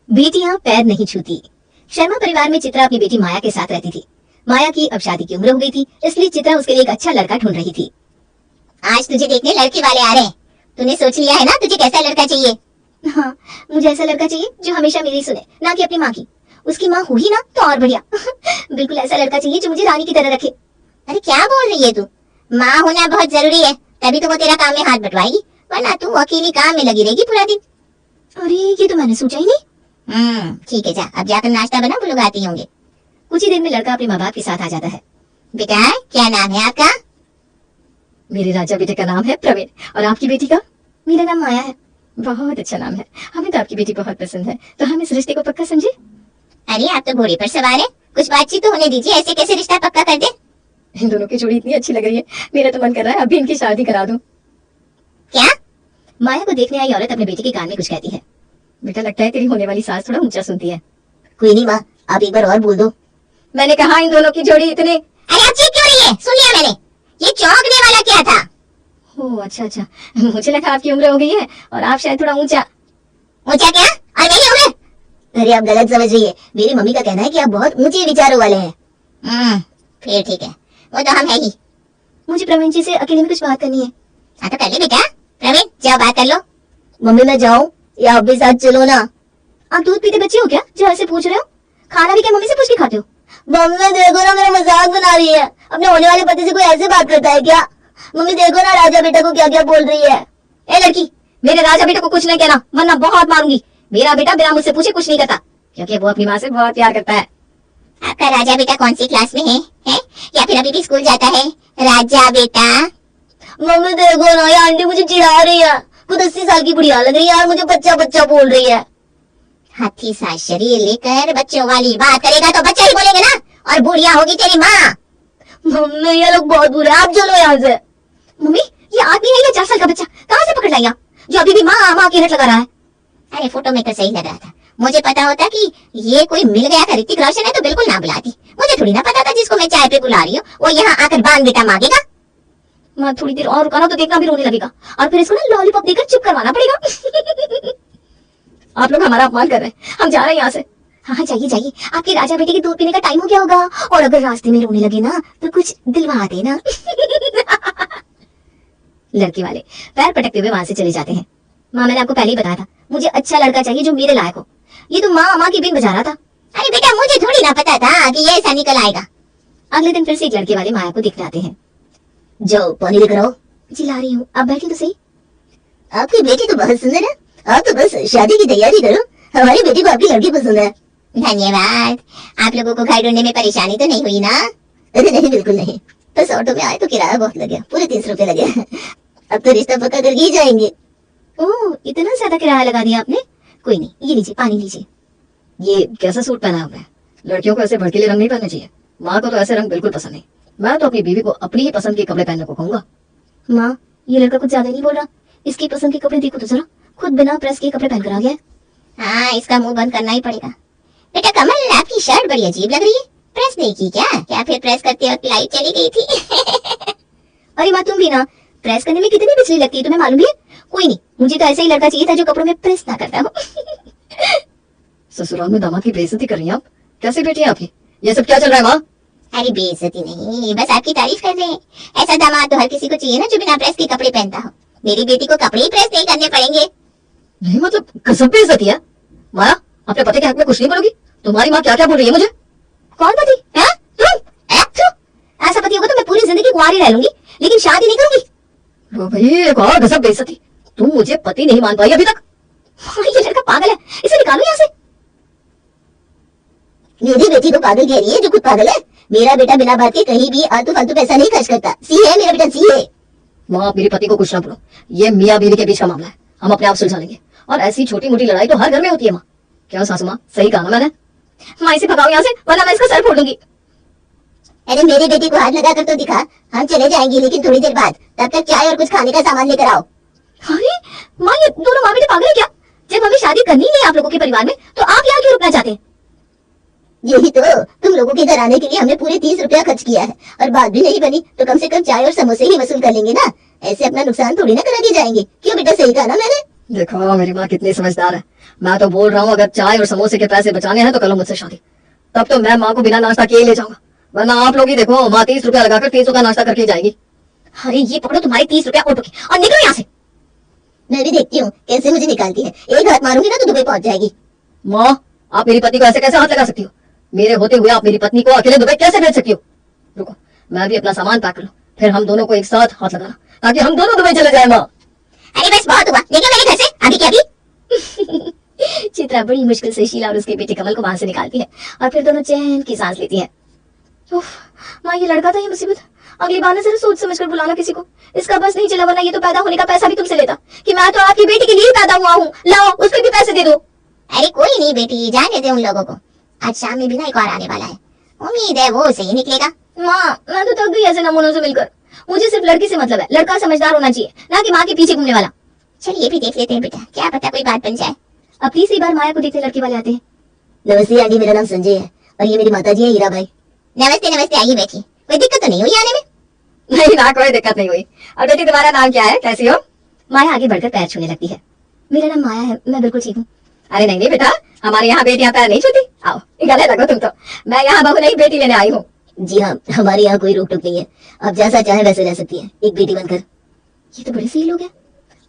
बेटियां पैर नहीं छूती। शर्मा परिवार में चित्रा अपनी बेटी माया के साथ रहती थी। माया की अब शादी की उम्र हो गई थी, इसलिए चित्रा उसके लिए एक अच्छा लड़का ढूंढ रही थी। आज तुझे देखने लड़के वाले आ रहे हैं। तूने सोच लिया है ना तुझे कैसा लड़का चाहिए? हाँ, मुझे ऐसा लड़का चाहिए जो हमेशा मेरी सुने, ना कि अपनी माँ की। उसकी माँ हुई ना तो और बढ़िया। बिल्कुल ऐसा लड़का चाहिए जो मुझे रानी की तरह रखे। अरे क्या बोल रही है तू? माँ होना बहुत जरूरी है, तभी तो वो तेरा काम में हाथ बटवाएगी, वरना तू अकेली काम में लगी रहेगी पूरा दिन। अरे ये तो मैंने सोचा ही नहीं। ठीक है, जा अब जाकर नाश्ता बना, वो लोग आते ही होंगे। कुछ ही देर में लड़का अपने माँ बाप के साथ आ जाता है। बेटा क्या नाम है आपका? मेरे राजा बेटे का नाम है प्रवीण, और आपकी बेटी का? मेरा नाम माया है। बहुत अच्छा नाम है, हमें तो आपकी बेटी बहुत पसंद है, तो हम इस रिश्ते को पक्का समझे। अरे आप तो घोड़े पर सवार है, कुछ बातचीत तो होने दीजिए, ऐसे कैसे रिश्ता पक्का कर दे? इन दोनों की जोड़ी इतनी अच्छी लग रही है, मेरा तो मन कर रहा है अभी इनकी शादी करा दूं। क्या? माया को देखने आई औरत अपने बेटे के कान में कुछ कहती है। बेटा लगता है तेरी होने वाली सास थोड़ा ऊंचा सुनती है। कोई नहीं माँ, आप एक बार और बोल दो। मैंने कहा इन दोनों की जोड़ी इतनी। अरे आप चीख क्यों रही है? सुन लिया मैंने, ये चौंकने वाला क्या था? ओह अच्छा, मुझे लगा आपकी उम्र हो गई है और आप शायद थोड़ा ऊंचा। ऊंचा क्या? और मेरी उम्र? अरे आप गलत समझ रही है, मेरी मम्मी का कहना है कि आप बहुत ऊंचे विचारों वाले हैं। फिर ठीक है, वो तो हम है ही। मुझे प्रवीण जी से अकेले में कुछ बात करनी है। हाँ तो कर ले बेटा, प्रवीण जाओ बात कर लो। मम्मी मैं जाऊँ या आप भी साथ चलो ना? आप दूध पीते बच्चे हो क्या जो ऐसे पूछ रहे हो? खाना भी क्या मम्मी से पूछ के खाते हो? मम्मी देखो ना, मेरा मजाक बना रही है। अपने होने वाले पति से कोई ऐसे बात करता है क्या? मम्मी देखो ना राजा बेटा को क्या क्या बोल रही है। ए लड़की, मेरे राजा बेटा को कुछ नहीं कहना, वरना बहुत मारूंगी। मेरा बेटा बिना मुझसे पूछे कुछ नहीं करता, क्योंकि वो अपनी माँ से बहुत प्यार करता है। आपका राजा बेटा कौन सी क्लास में है? या फिर अभी भी स्कूल जाता है? राजा बेटा मम्मी देखो ना, ये आंटी मुझे चिढ़ा रही है। खुद 80 साल की बुढ़िया लग रही है और मुझे बच्चा बच्चा बोल रही है। हाथी सा शरीर लेकर बच्चों वाली बात करेगा तो बच्चा ही बोलेंगे ना, और बुढ़िया होगी तेरी माँ। मम्मी ये लोग बहुत बुरे हैं, आप चलो यहाँ से। मम्मी ये आदमी है या 4 साल का बच्चा, कहाँ से पकड़ लाया जो अभी भी माँ माँ की रट लगा रहा है? अरे फोटो में तो सही लग रहा था, मुझे पता होता कि ये कोई मिल गया था ऋतिक रोशन है तो बिल्कुल ना बुलाती। मुझे थोड़ी ना पता था जिसको मैं चाय पे बुला रही हूँ वो यहाँ आकर बांग बेटा मांगेगा। माँ थोड़ी देर और रुका ना तो देखना भी रोने लगेगा, और फिर इसको ना लॉलीपॉप देकर चुप करवाना पड़ेगा। आप लोग हमारा अपमान कर रहे हैं, हम जा रहे हैं यहाँ से। हाँ जाइए जाइए, आपके राजा बेटे के दूध पीने का टाइम हो गया होगा, और अगर रास्ते में रोने लगे ना तो कुछ दिलवा देना। लड़के वाले पैर पटकते हुए वहां से चले जाते हैं। माँ मैंने आपको पहले ही बताया था, मुझे अच्छा लड़का चाहिए जो मेरे लायक हो। ये तो माँ माँ की बिन बजा रहा था। अरे बेटा मुझे थोड़ी ना पता था कि ये ऐसा निकल आएगा। अगले दिन फिर से एक लड़के वाले माया को दिख जाते हैं। जाओ पानी लेकर आओ। जिला रही हूँ, आप बैठे तो सही। आपकी बेटी तो बहुत सुंदर है, आप तो बस शादी की तैयारी करो, हमारी बेटी को आपकी लड़की पसंद है। धन्यवाद। आप लोगों को घर ढूंढने में परेशानी तो नहीं हुई ना? अरे नहीं बिल्कुल नहीं, बस ऑटो में आए तो किराया बहुत लग गया, पूरे 30 रुपए लगे। अब तो रिश्ता पक्का करके ही जाएंगे। ओह इतना ज्यादा किराया लगा दिया आपने। कोई नहीं, ये लीजिए पानी लीजिए। ये कैसा सूट पहना हुआ है? लड़कियों को ऐसे भड़कीले रंग नहीं पहनने चाहिए। माँ को तो ऐसे रंग बिल्कुल पसंद नहीं। मैं तो अपनी बीवी को अपनी ही पसंद के कपड़े पहनने को कहूंगा। माँ ये लड़का कुछ ज्यादा नहीं बोल रहा, इसकी पसंद के कपड़े देखो तो जरा, खुद बिना प्रेस के कपड़े पहनकर आ गया है। हाँ इसका मुंह बंद करना ही पड़ेगा। बेटा कमल आपकी शर्ट बड़ी अजीब लग रही है, प्रेस नहीं की क्या? क्या फिर प्रेस करते वक्त लाइट चली गई थी? अरे माँ तुम भी ना, प्रेस करने में कितनी बिजली लगती है तुम्हें मालूम है? कोई नहीं, मुझे तो ऐसा ही लड़का चाहिए था जो कपड़ों में प्रेस ना करता हो। ससुराल में दामाद की बेइज्जती कर रही हैं आप? कैसे बेटी है आपकी? ये सब क्या चल रहा है माँ? अरे बेइज्जती नहीं, बस आपकी तारीफ कर रहे हैं। ऐसा दामाद तो हर किसी को चाहिए ना जो बिना प्रेस के कपड़े पहनता हो। मेरी बेटी को कपड़े ही प्रेस नहीं करने पड़ेंगे। नहीं मतलब कसम बेइज्जती है। माया अपने पति के हक में कुछ नहीं बोलोगी? तुम्हारी माँ क्या क्या बोल रही है मुझे? कौन पति? है तुम? ऐसा पति होगा तो मैं पूरी जिंदगी कुंवारी रह लूंगी, लेकिन शादी नहीं करूंगी। वो भाई एक और गजब बेइज्जती, तुम मुझे पति नहीं मान पाई अभी तक। ये लड़का पागल है, इसे निकालो यहाँ से। मेरी बेटी को पागल कह रही है जो खुद पागल है। मेरा बेटा बिना बात के कहीं भी आलतू फालतू पैसा नहीं खर्च करता। सी है मेरा बेटा, सी है। माँ आप मेरे पति को कुछ ना बोलो, ये मियाँ बीवी के बीच का मामला है, हम अपने आप सुलझा लेंगे। और ऐसी छोटी मोटी लड़ाई तो हर घर में होती है माँ। क्या सासू माँ सही कहा ना मैंने? माँ इसे भगाओ यहाँ से वरना मैं इसका सर फोड़ दूंगी। अरे मेरी बेटी को हाथ लगा कर तो दिखा, हम चले जाएंगे लेकिन थोड़ी देर बाद, तब तक चाय और कुछ खाने का सामान लेकर आओ। अरे माँ ये दोनों माँ बेटे पागल है क्या? जब हमें शादी करनी नहीं आप लोगों के परिवार में तो आप यहाँ क्यों रुकना चाहते हैं? यही तो, तुम लोगों के घर आने के लिए हमने पूरे 30 रुपया खर्च किया है और बात भी नहीं बनी तो कम से कम चाय और समोसे ही वसूल कर लेंगे ना। ऐसे अपना नुकसान थोड़ी ना करा के जाएंगे। क्यों बेटा सही कहा ना मैंने? देखो मेरी माँ कितनी समझदार है। मैं तो बोल रहा हूँ अगर चाय और समोसे के पैसे बचाने हैं तो करो मुझसे शादी, तब तो मैं माँ को बिना नाश्ता किए ही ले जाऊंगा। वरना आप लोग ही देखो, माँ 30 रुपया लगाकर 30 का नाश्ता करके जाएगी। अरे ये पकड़ो तुम्हारे 30 रुपया ऑटो के और निकलो यहाँ से। मैं भी देखती हूँ कैसे मुझे निकालती है, एक हाथ मारूंगी ना तो दुबई पहुंच जाएगी। माँ आप मेरी पत्नी को ऐसे कैसे हाथ लगा सकती हो? मेरे होते हुए आप मेरी पत्नी को अकेले दुबई कैसे भेज सकती हो? रुको मैं भी अपना सामान पैक कर लूं, फिर हम दोनों को एक साथ हाथ लगाना ताकि हम दोनों दुबई चले जाए। माँ अरे बस बहुत हुआ, देखो मेरे घर से अभी क्या भी। चित्रा बड़ी मुश्किल से शीला और उसके बेटे कमल को वहां से निकालती है और फिर दोनों चैन की सांस लेती है। उफ, माँ ये लड़का था ये मुसीबत। अगली बार ना जरा सोच समझ कर बुलाना किसी को। इसका बस नहीं चला, वरना ये तो पैदा होने का पैसा भी तुमसे लेता कि मैं तो आपकी बेटी के लिए पैदा हुआ हूँ, लाओ उसको भी पैसे दे दो। अरे कोई नहीं बेटी, जाने दे उन लोगों को, आज शाम में भी ना एक और आने वाला है, उम्मीद है वो सही निकलेगा। माँ मैं तो थक गई ऐसे नमूनों से मिलकर। मुझे सिर्फ लड़की से मतलब है, लड़का समझदार होना चाहिए, ना कि माँ के पीछे घूमने वाला। चल ये भी देख लेते हैं बेटा, क्या पता कोई बात बन जाए। अब तीसरी बार माया को देखते लड़के वाले आते हैं। नमस्ते आंटी, मेरा नाम संजय है और ये मेरी माताजी है हीरा भाई। नमस्ते नमस्ते, आइए बैठिए। कोई दिक्कत तो नहीं हुई आने में? नहीं ना, कोई दिक्कत नहीं हुई। और बेटी तुम्हारा नाम क्या है, कैसी हो? माया आगे बढ़कर पैर छूने लगती है। मेरा नाम माया है, मैं बिल्कुल ठीक हूँ। अरे नहीं नहीं बेटा, हमारे यहाँ बेटियां पैर नहीं छूती। आओ गले लगो तुम तो। मैं यहाँ बहू नहीं बेटी लेने आई हूँ। जी हाँ, हमारे यहाँ कोई रोक टोक नहीं है, आप जैसा चाहे वैसे रह सकती है, एक बेटी बनकर। ये तो बड़े सही लोग हैं।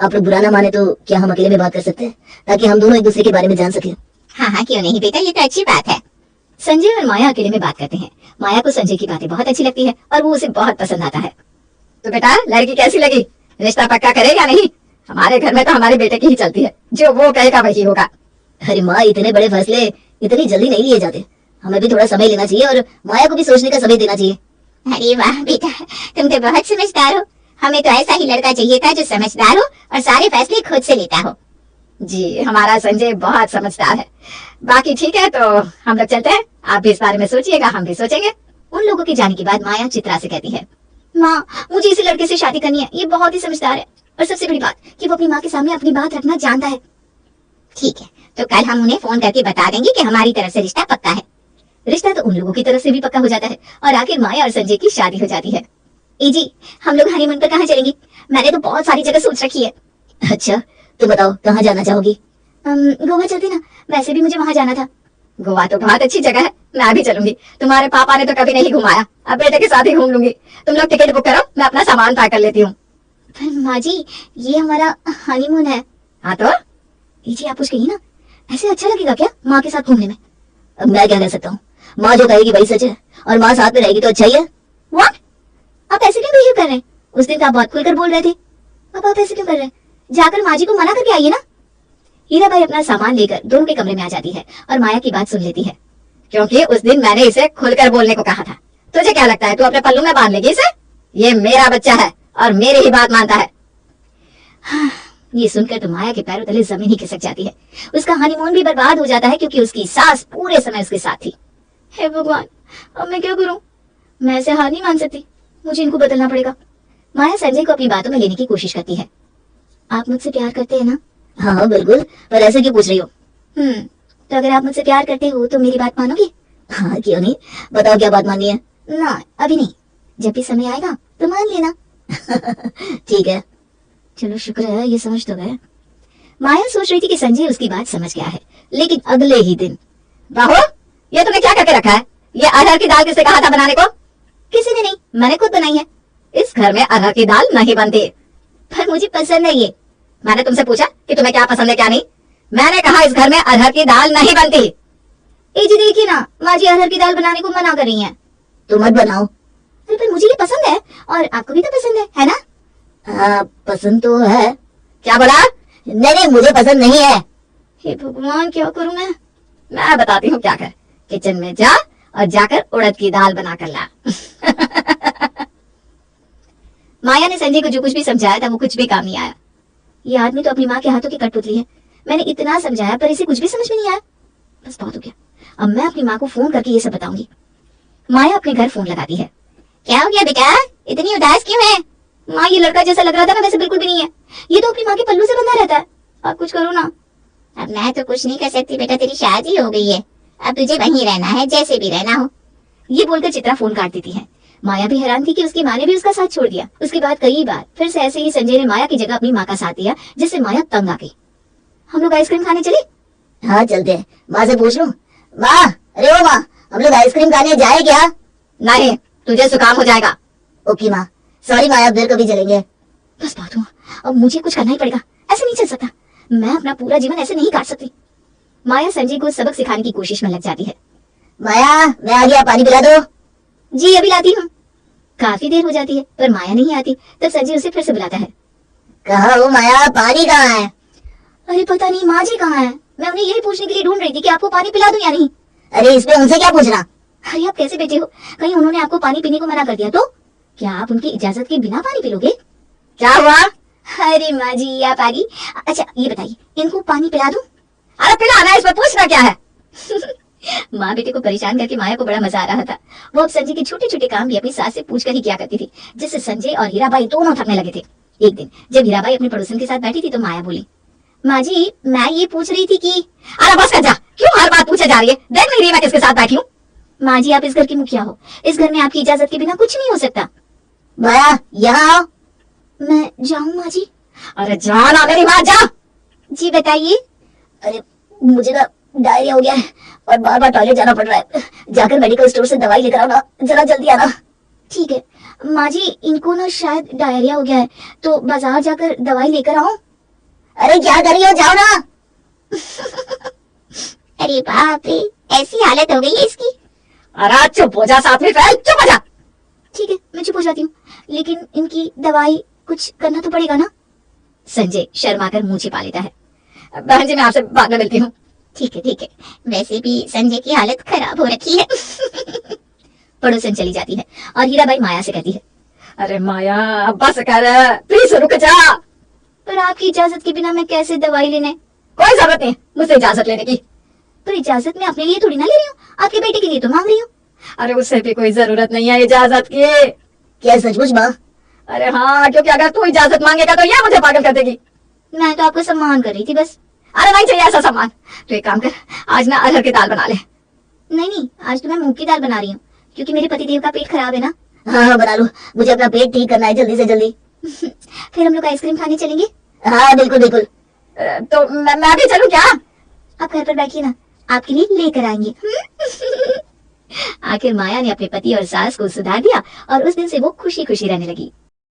आप लोग बुरा ना माने तो क्या हम अकेले में बात कर सकते हैं, ताकि हम दोनों एक दूसरे के बारे में जान सके। हाँ हाँ क्यों नहीं बेटा, ये तो अच्छी बात है। संजय और माया अकेले में बात करते हैं। माया को संजय की बातें बहुत अच्छी लगती है और वो उसे बहुत पसंद आता है। तो बेटा लड़की कैसी लगी, रिश्ता पक्का करे या नहीं? हमारे घर में तो हमारे बेटे की ही चलती है, जो वो कहेगा वही होगा। अरे माँ, इतने बड़े फैसले इतनी जल्दी नहीं लिए जाते, हमें भी थोड़ा समय लेना चाहिए और माया को भी सोचने का समय देना चाहिए। अरे वाह बेटा, तुम तो बहुत समझदार हो। हमें तो ऐसा ही लड़का चाहिए था जो समझदार हो और सारे फैसले खुद से लेता हो। जी हमारा संजय बहुत समझदार है। बाकी ठीक है, तो हम लोग चलते हैं। आप भी इस बारे में सोचिएगा, हम भी सोचेंगे। उन लोगों के जाने के बाद माया चित्रा से कहती है, माँ मुझे इसी लड़के से शादी करनी है, ये बहुत ही समझदार है और सबसे बड़ी बात कि वो अपनी माँ के सामने अपनी बात रखना जानता है। ठीक है, तो कल हम उन्हें फोन करके बता देंगे कि हमारी तरफ से रिश्ता पक्का है। रिश्ता तो उन लोगों की तरफ से भी पक्का हो जाता है और आखिर माया और संजय की शादी हो जाती है। ए जी, हम लोग हनीमून पर कहाँ चलेंगे? मैंने तो बहुत सारी जगह सोच रखी है। अच्छा तो बताओ कहाँ जाना चाहोगी? गोवा चलते ना, वैसे भी मुझे वहाँ जाना था। गोवा तो बहुत अच्छी जगह है, मैं भी चलूंगी। तुम्हारे पापा ने तो कभी नहीं घुमाया, अब बेटे के साथ ही घूम लूंगी। तुम लोग टिकट बुक करो, मैं अपना सामान पैक कर लेती हूँ। पर माँ जी, ये हमारा हनीमून है। हाँ तो ए जी आप कुछ कहिए ना, ऐसे अच्छा लगेगा क्या माँ के साथ घूमने में? अब मैं क्या कह सकता हूँ, माँ जो कहेगी वही सच है और माँ साथ में रहेगी तो अच्छा ही है। व्हाट? आप ऐसे क्यों बिहेव कर रहे हैं? उस दिन तो आप बहुत खुलकर बोल रहे थे, अब आप ऐसे क्यों कर रहे हैं? जाकर माँ जी को मना करके आइए ना। हीरा भाई अपना सामान लेकर दोनों के कमरे में आ जाती है और माया की बात सुन लेती है। क्योंकि उस दिन मैंने इसे खुलकर बोलने को कहा था। तुझे क्या लगता है तू अपने पल्लू में बांध लेगी इसे? ये मेरा बच्चा है और मेरी ही बात मानता है। हाँ, ये सुनकर तो माया के पैरों तले जमीन ही खिसक जाती है। उसका हनीमून भी बर्बाद हो जाता है क्योंकि उसकी सास पूरे समय उसके साथ थी। हे भगवान, अब मैं क्या करूं? मैं ऐसे हार नहीं मान सकती, मुझे इनको बदलना पड़ेगा। माया संजय को अपनी बातों में लेने की कोशिश करती है। आप मुझसे प्यार करते हैं ना? हाँ हाँ बिल्कुल, पर ऐसे क्यों पूछ रही हो? तो अगर आप मुझसे प्यार करते हो तो मेरी बात मानोगे? हाँ क्यों नहीं, बताओ क्या बात माननी है? ना अभी नहीं, जब भी समय आएगा तो मान लेना। ठीक है। चलो शुक्र है ये समझ तो गए। माया सोच रही थी कि संजय उसकी बात समझ गया है, लेकिन अगले ही दिन, बाबू ये तुमने क्या करके रखा है? ये अरहर की दाल किसने कहा था बनाने को? किसी ने नहीं, मैंने खुद बनाई है। इस घर में अरहर की दाल नहीं बनती। पर मुझे पसंद है ये। मैंने तुमसे पूछा कि तुम्हें क्या पसंद है क्या नहीं? मैंने कहा इस घर में अरहर की दाल नहीं बनती। ए जी देखिए ना, माँ जी अरहर की दाल बनाने को मना कर रही हैं। तो मत बनाओ। अरे पर मुझे ये पसंद है और आपको भी तो पसंद है ना? हाँ पसंद तो है। क्या बोला? नहीं नहीं, मुझे पसंद नहीं है। हे भगवान, क्या करूं मैं बताती हूँ क्या कर। किचन में जा और जाकर उड़द की दाल बना कर ला। माया ने संजय को जो कुछ भी समझाया था वो कुछ भी काम नहीं आया। ये आदमी तो अपनी माँ के हाथों की कठपुतली है। मैंने इतना समझाया पर इसे कुछ भी समझ में नहीं आया। बस बहुत हो गया, अब मैं अपनी माँ को फोन करके ये सब बताऊंगी। माया अपने घर फोन लगाती है। क्या हो गया बेटा, इतनी उदास क्यों है? माँ ये लड़का जैसा लग रहा था ना वैसे बिल्कुल भी नहीं है। ये तो अपनी माँ के पल्लू से बंधा रहता है। आप कुछ करो ना। अब मैं तो कुछ नहीं कर सकती बेटा, तेरी शादी हो गई है, अब तुझे वहीं रहना है, जैसे भी रहना हो। ये बोलकर चित्रा फोन काट देती है। माया भी हैरान थी कि उसकी माँ ने भी उसका साथ छोड़ दिया। उसके बाद कई बार फिर से ऐसे ही संजय ने माया की जगह अपनी माँ का साथ दिया, जिससे माया तंग आ गई। हम लोग आइसक्रीम खाने चले? हाँ चलते हैं, माँ से पूछ लूं। माँ, अरे ओ माँ, हम लोग आइसक्रीम खाने जाए क्या? नहीं, तुझे जुकाम हो जाएगा। ओके माँ, सॉरी माँ, अब फिर कभी चलेंगे। बस बहुत हुआ, अब मुझे कुछ करना ही पड़ेगा, ऐसे नहीं चल सकता। मैं अपना पूरा जीवन ऐसे नहीं काट सकती। माया संजय को सबक सिखाने की कोशिश में लग जाती है। माया, मैं आ गया, पानी पिला दो। जी अभी लाती हूँ। काफी देर हो जाती है पर माया नहीं आती, तब संजय उसे फिर से बुलाता है। कहाँ हो माया, पानी कहाँ है? अरे पता नहीं माँ जी कहाँ है, मैं उन्हें यही पूछने के लिए ढूंढ रही थी कि आपको पानी पिला दूं या नहीं। अरे इस पे उनसे क्या पूछना? अरे आप कैसे बेटे हो, कहीं उन्होंने आपको पानी पीने को मना कर दिया तो? क्या आप उनकी इजाजत के बिना पानी पी लोगे? क्या हुआ? अरे माँ जी आप आ गई। अच्छा ये बताइए, इनको पानी पिला दूं? अरे पिलाना, इसमें पूछना क्या है? माँ बेटे को परेशान करके माया को बड़ा मजा आ रहा था। वो अब संजय के छोटे छोटे काम भी अपनी सास से पूछकर ही किया करती थी, जिससे संजय और हीराबाई दोनों थकने लगे थे। एक दिन जब हीराबाई अपने पड़ोसन के साथ बैठी थी तो माया बोली, माँ जी मैं ये पूछ रही थी कि। अरे बस कर जा, क्यों हर बात पूछे जा रही है? देख नहीं रही मैं किसके साथ बैठी हूँ? माँ जी आप इस घर की मुखिया हो, इस घर में आपकी इजाजत के बिना कुछ नहीं हो सकता। माया यहाँ आओ। मैं जाऊँ माँ जी? अरे जाना मेरी माँ, जा। जी बताइए। अरे मुझे ना डायरिया हो गया है और बार बार टॉयलेट जाना पड़ रहा है, जाकर मेडिकल स्टोर से दवाई लेकर आओ ना, जरा जल्दी आना। ठीक है माँ जी, इनको ना शायद डायरिया हो गया है तो बाजार जाकर दवाई लेकर आओ। अरे क्या कर रही हो, जाओ ना। अरे बाप रे, ऐसी हालत हो गई है इसकी। अरे चुप हो जा, साथ में फैल, चुप हो जा। ठीक है मैं चुप हो जाती हूँ, लेकिन इनकी दवाई कुछ करना तो पड़ेगा ना? संजय शर्माकर मुंह छिपा लेता है। बहन जी मैं आपसे बाद में मिलती हूँ। ठीक है, वैसे भी संजय की हालत खराब हो रखी है। पड़ोसन चली जाती है और हीराबाई माया से कहती है, अरे माया अब बस कर, प्लीज रुक जा। पर आपकी इजाजत के बिना मैं कैसे दवाई लेने? कोई जरूरत नहीं मुझसे इजाजत लेने की। पर इजाजत मैं अपने लिए थोड़ी ना ले रही हूँ, आपके बेटे के लिए तो मांग रही हूँ। अरे उससे भी कोई जरूरत नहीं है इजाजत की। क्या सचमुच माँ? अरे हाँ, क्योंकि अगर तू इजाजत मांगेगा तो ये मुझे पागल कर देगी। मैं तो आपको सम्मान कर रही थी बस। अरे नहीं चाहिए ऐसा सामान। तो एक काम कर, आज ना अरहर की दाल बना ले। नहीं आज तो मैं मूंग की दाल बना रही हूँ, क्योंकि मेरे पतिदेव का पेट खराब है ना। हाँ बना लो, मुझे अपना पेट ठीक करना है जल्दी से जल्दी। फिर हम लोग आइसक्रीम खाने चलेंगे? हाँ बिल्कुल। तो मैं भी चलूं क्या? आप घर पर बैठिए ना, आपके लिए लेकर आएंगे। आखिर माया ने अपने पति और सास को सुधार दिया और उस दिन से वो खुशी खुशी रहने लगी।